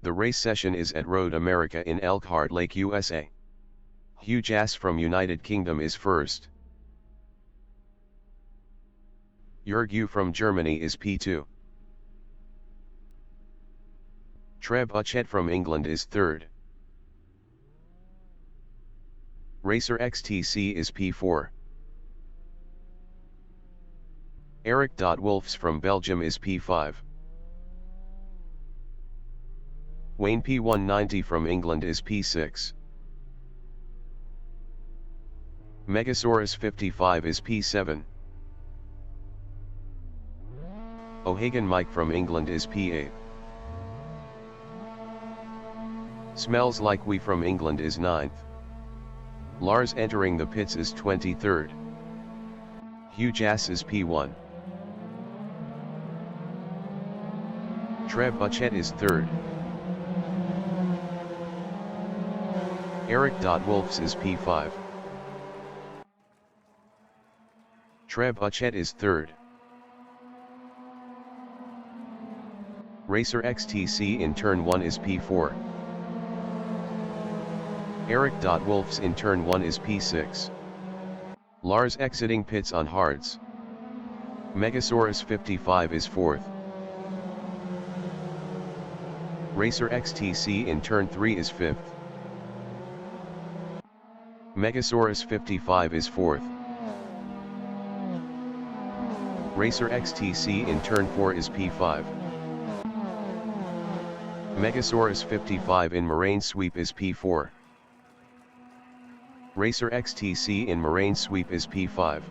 The race session is at Road America in Elkhart Lake, USA. Hugh Jass from United Kingdom is first. Jurgu from Germany is P2. Trebuchet from England is third. Racer XTC is P4. Eric Wolfs from Belgium is P5. Wayne P190 from England is P6. Megasaurus 55 is P7. O'Hagan Mike from England is P8. Smells Like We from England is 9th. Lars entering the pits is 23rd. Hugh Jass is P1. Trebuchet is 3rd. Eric Wolfs is P5. Trebuchet is 3rd. Racer XTC in turn 1 is P4. Eric Wolfs in turn 1 is P6. Lars exiting pits on hards. Megasaurus 55 is 4th. Racer XTC in turn 3 is 5th. Megasaurus 55 is 4th. Racer XTC in turn 4 is P5. Megasaurus 55 in moraine sweep is P4. Racer XTC in moraine sweep is P5.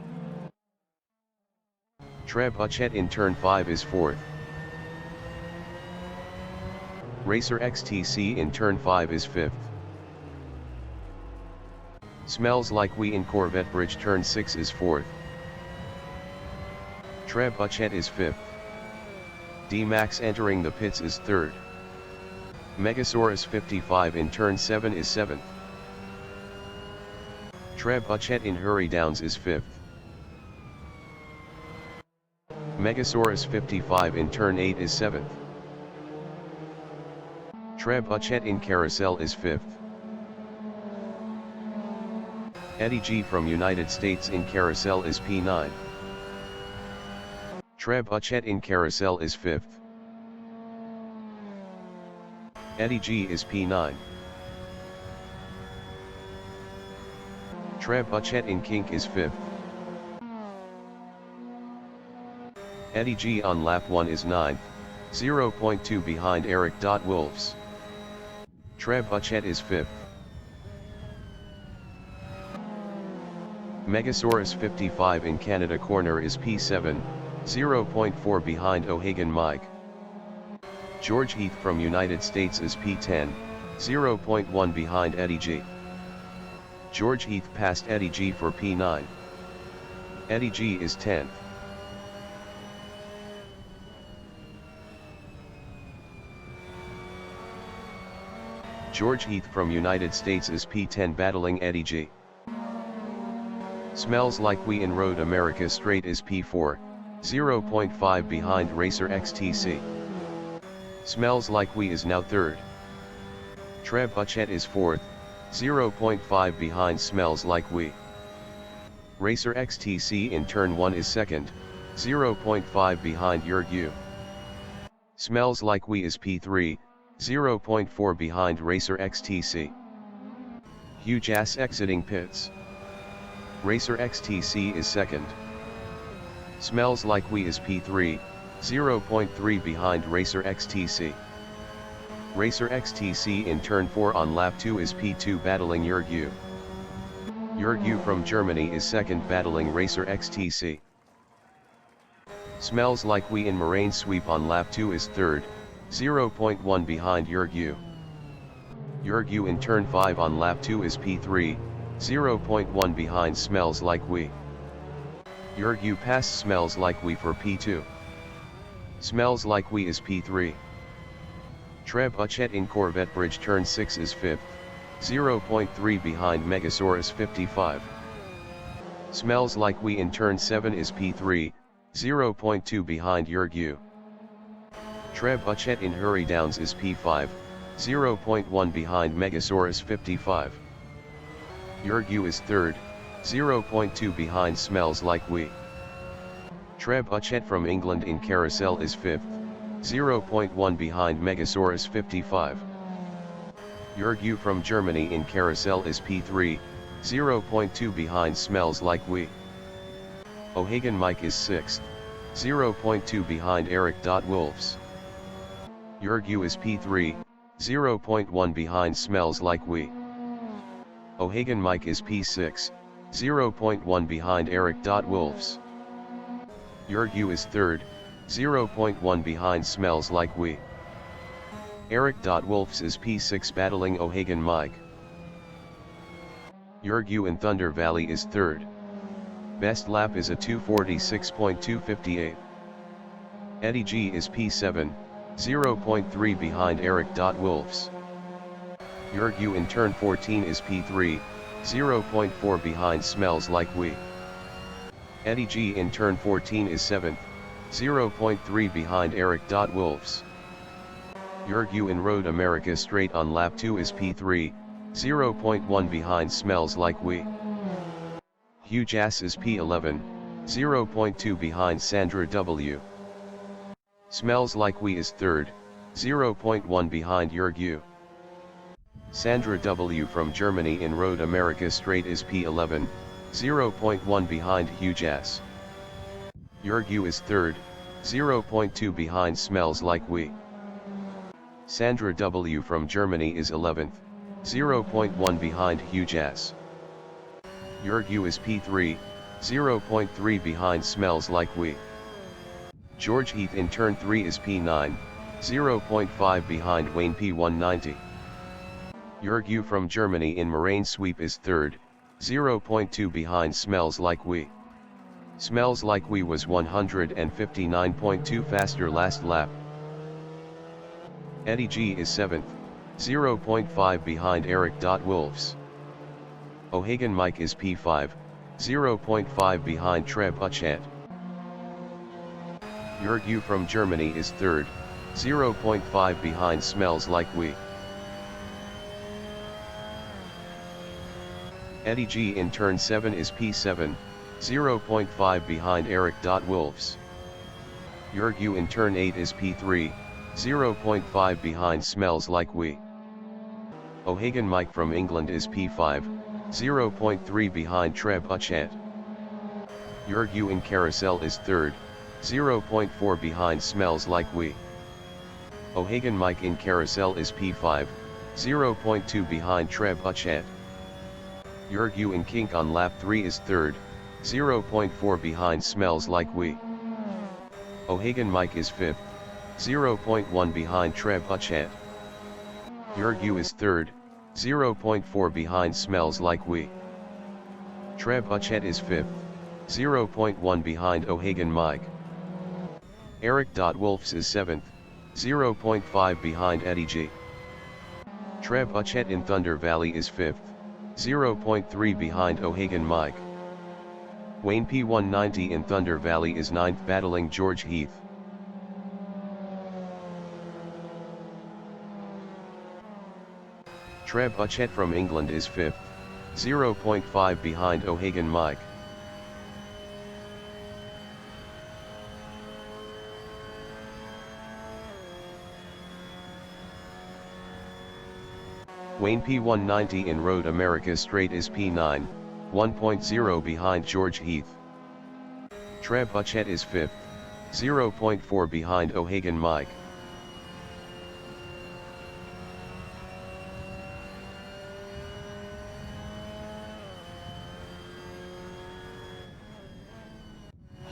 Trebuchet in turn 5 is 4th. Racer XTC in turn 5 is 5th. Smells Like We in Corvette Bridge turn 6 is 4th. Trebuchet is 5th. D-Max entering the pits is 3rd. Megasaurus 55 in turn 7 is 7th. Trebuchet in hurry downs is 5th. Megasaurus 55 in turn 8 is 7th. Trebuchet in carousel is 5th. Eddie G from United States in carousel is P9. Trebuchet in carousel is 5th. Eddie G is P9. Trebuchet in kink is 5th. Eddie G on lap 1 is 9th, 0.2 behind Eric Wolfs. Trebuchet is 5th. Megasaurus 55 in Canada corner is P7, 0.4 behind O'Hagan Mike. George Heath from United States is P10, 0.1 behind Eddie G. George Heath passed Eddie G for P9. Eddie G is 10th. George Heath from United States is P10 battling Eddie G. Smells Like We in Road America straight is P4, 0.5 behind Racer XTC. Smells Like We is now 3rd. Trebuchet is 4th, 0.5 behind Smells Like We. Racer XTC in turn 1 is 2nd, 0.5 behind Jurgu. Smells Like We is P3, 0.4 behind Racer XTC. Hugh Jass exiting pits. Racer XTC is 2nd. Smells Like We is P3, 0.3 behind Racer XTC. Racer XTC in turn 4 on lap 2 is P2 battling Jurgu. Jurgu from Germany is 2nd battling Racer XTC. Smells Like We in moraine sweep on lap 2 is 3rd, 0.1 behind Jurgu. Jurgu in turn 5 on lap 2 is P3, 0.1 behind Smells Like We. Jurgu passed Smells Like We for P2. Smells Like We is P3. Trebuchet in Corvette Bridge turn 6 is 5th, 0.3 behind Megasaurus 55. Smells Like We in turn 7 is P3, 0.2 behind Jurgu. Trebuchet in hurry downs is P5, 0.1 behind Megasaurus 55. Yurgu is third, 0.2 behind Smells Like We. Trebuchet from England in Carousel is fifth, 0.1 behind Megasaurus 55. Yurgu from Germany in Carousel is P3, 0.2 behind Smells Like We. O'Hagan Mike is sixth, 0.2 behind Eric. Wolves. Yurgu is P3, 0.1 behind Smells Like We. O'Hagan Mike is P6, 0.1 behind Eric. Wolves. Yurgu is third, 0.1 behind Smells Like We. Eric. Wolves is P6 battling O'Hagan Mike. Yurgu in Thunder Valley is third. Best lap is a 2:46.258. Eddie G is P7, 0.3 behind Eric. Wolves. Yurgu in turn 14 is P3, 0.4 behind Smells Like We. Eddie G in turn 14 is 7th, 0.3 behind Eric. Wolves. Yurgu in Road America Straight on lap 2 is P3, 0.1 behind Smells Like We. Hugh Jass is P11, 0.2 behind Sandra W. Smells Like We is third, 0.1 behind Yurgu. Sandra W. from Germany in Road America Straight is P11, 0.1 behind Hugh Jass. Yurgu is third, 0.2 behind Smells Like We. Sandra W. from Germany is 11th, 0.1 behind Hugh Jass. Yurgu is P3, 0.3 behind Smells Like We. George Heath in turn 3 is P9, 0.5 behind Wayne P190. Yurgu from Germany in Moraine Sweep is third, 0.2 behind Smells Like We. Smells Like We was 159.2 faster last lap. Eddie G is 7th, 0.5 behind Eric. Wolves. O'Hagan Mike is P5, 0.5 behind Trebuchet. Yurgu from Germany is third, 0.5 behind Smells Like We. Eddie G in turn 7 is P7, 0.5 behind Eric. Wolves. Yurgu in turn 8 is P3, 0.5 behind Smells Like We. O'Hagan Mike from England is P5, 0.3 behind Trebuchet. Yurgu in Carousel is third, 0.4 behind Smells Like We. O'Hagan Mike in Carousel is P5, 0.2 behind Trebuchet. Yurgu in Kink on lap 3 is third, 0.4 behind Smells Like We. O'Hagan Mike is 5th, 0.1 behind Trebuchet. Yurgu is third, 0.4 behind Smells Like We. Trebuchet is 5th, 0.1 behind O'Hagan Mike. Eric. Wolves is 7th, 0.5 behind Eddie G. Trebuchet in Thunder Valley is 5th, 0.3 behind O'Hagan Mike. Wayne P190 in Thunder Valley is 9th battling George Heath. Trebuchet from England is 5th, 0.5 behind O'Hagan Mike. Wayne P190 in Road America Straight is P9, 1.0 behind George Heath. Trebuchet is 5th, 0.4 behind O'Hagan Mike.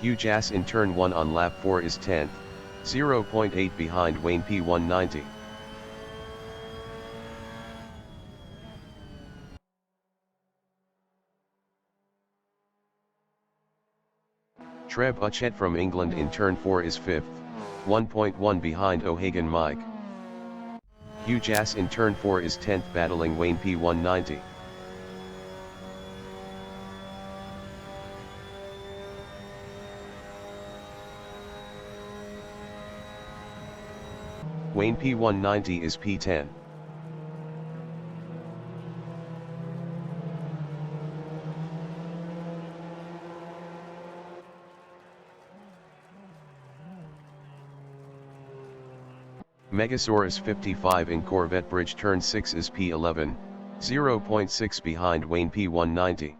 Hugh Jass in turn 1 on lap 4 is 10th, 0.8 behind Wayne P190. Trebuchet from England in turn 4 is 5th, 1.1 behind O'Hagan Mike. Hugh Jass in turn 4 is 10th battling Wayne P190. Wayne P190 is P10. Megasaurus 55 in Corvette Bridge Turn 6 is P11, 0.6 behind Wayne P190.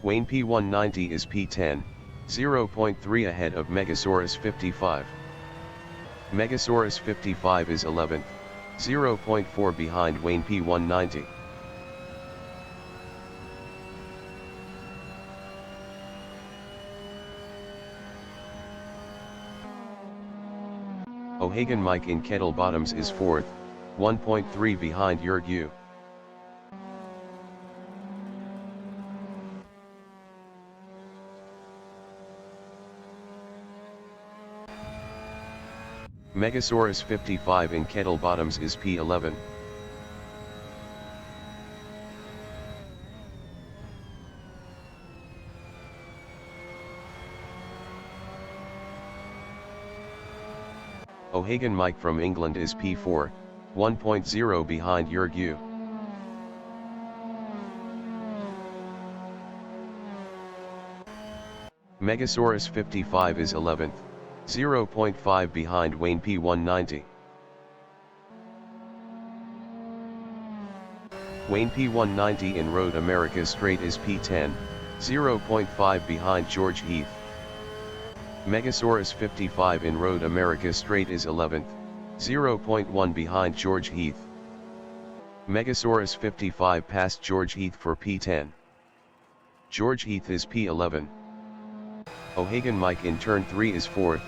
Wayne P190 is P10, 0.3 ahead of Megasaurus 55. Megasaurus 55 is 11th, 0.4 behind Wayne P190. O'Hagan Mike in Kettle Bottoms is 4th, 1.3 behind Yurgu. Megasaurus 55 in Kettle Bottoms is P11. O'Hagan Mike from England is P4, 1.0 behind Yurgu. Megasaurus 55 is 11th, 0.5 behind Wayne P190. Wayne P190 in Road America Straight is P10, 0.5 behind George Heath. Megasaurus 55 in Road America Straight is 11th, 0.1 behind George Heath. Megasaurus 55 passed George Heath for P10. George Heath is P11. O'Hagan Mike in Turn 3 is 4th,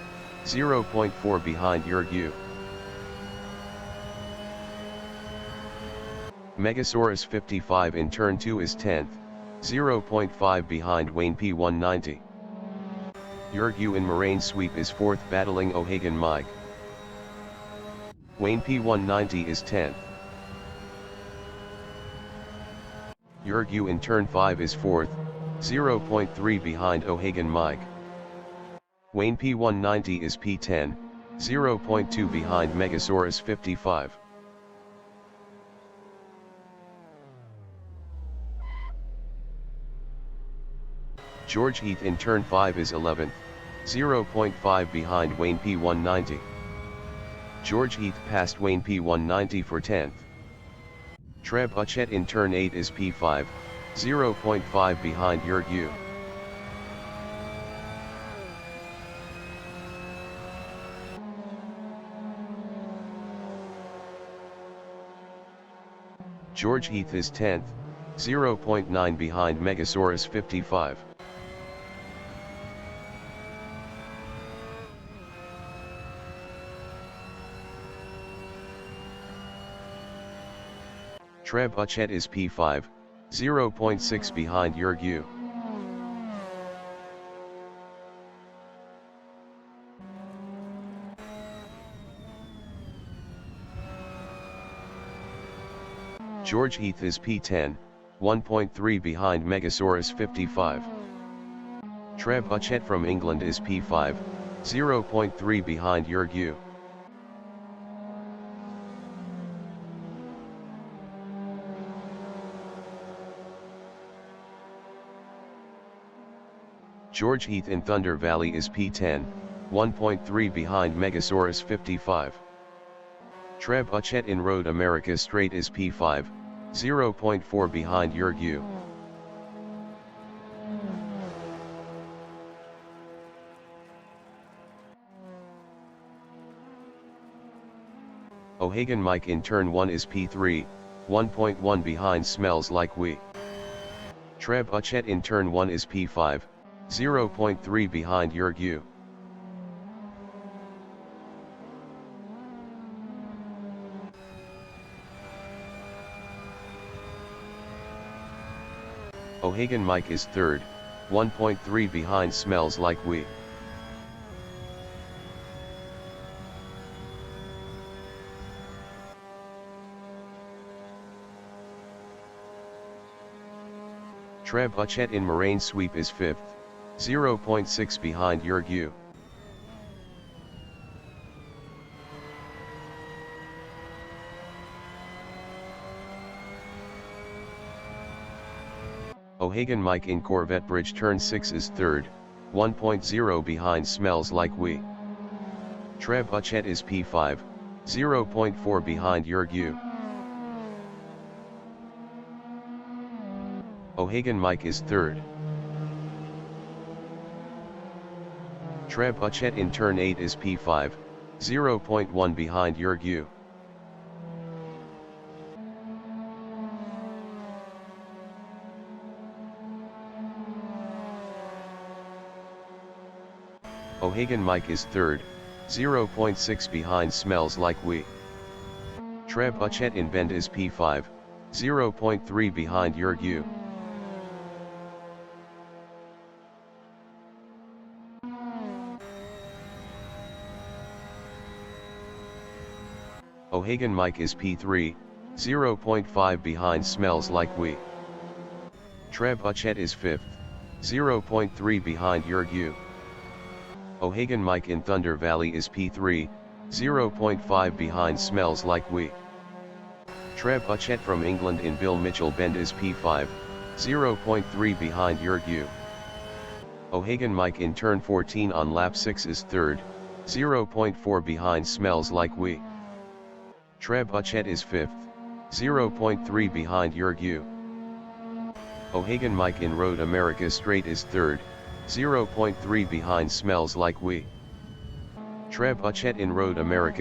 0.4 behind Yurgu. Megasaurus 55 in Turn 2 is 10th, 0.5 behind Wayne P190. Yurgu in Moraine Sweep is 4th battling O'Hagan Mike. Wayne P190 is 10th. Yurgu in Turn 5 is 4th, 0.3 behind O'Hagan Mike. Wayne P190 is P10, 0.2 behind Megasaurus 55. George Heath in Turn 5 is 11th, 0.5 behind Wayne P190. George Heath passed Wayne P190 for 10th. Treb Uchet in Turn 8 is P5, 0.5 behind Yurgu. George Heath is 10th, 0.9 behind Megasaurus 55. Treb Uchet is P5, 0.6 behind Yurgu. George Heath is P10, 1.3 behind Megasaurus 55. Treb Uchet from England is P5, 0.3 behind Yurgu. George Heath in Thunder Valley is P10, 1.3 behind Megasaurus 55. Treb Uchet in Road America Straight is P5, 0.4 behind Yurgu. O'Hagan Mike in Turn 1 is P3, 1.1 behind Smells Like We. Treb Uchet in Turn 1 is P5, 0.3 behind Yurgu. O'Hagan Mike is 3rd, 1.3 behind Smells Like We. Treb Uchet in Moraine Sweep is 5th, 0.6 behind Yurgu. O'Hagan Mike in Corvette Bridge turn 6 is third, 1.0 behind Smells Like We. Treb Uchet is P5, 0.4 behind Yurgu. O'Hagan Mike is third. Treb Uchet in turn 8 is P5, 0.1 behind Yurgu. O'Hagan Mike is third, 0.6 behind Smells Like We. Treb Uchet in Bend is P5, 0.3 behind Yurgu. O'Hagan Mike is P3, 0.5 behind Smells Like We. Treb Uchet is 5th, 0.3 behind Yurgu. O'Hagan Mike in Thunder Valley is P3, 0.5 behind Smells Like We. Treb Uchet from England in Bill Mitchell Bend is P5, 0.3 behind Yurgu. O'Hagan Mike in turn 14 on lap 6 is third, 0.4 behind Smells Like We. Treb Uchet is 5th, 0.3 behind Yurgu. O'Hagan Mike in Road America Straight is third, 0.3 behind Smells Like We. Treb Uchet in Road America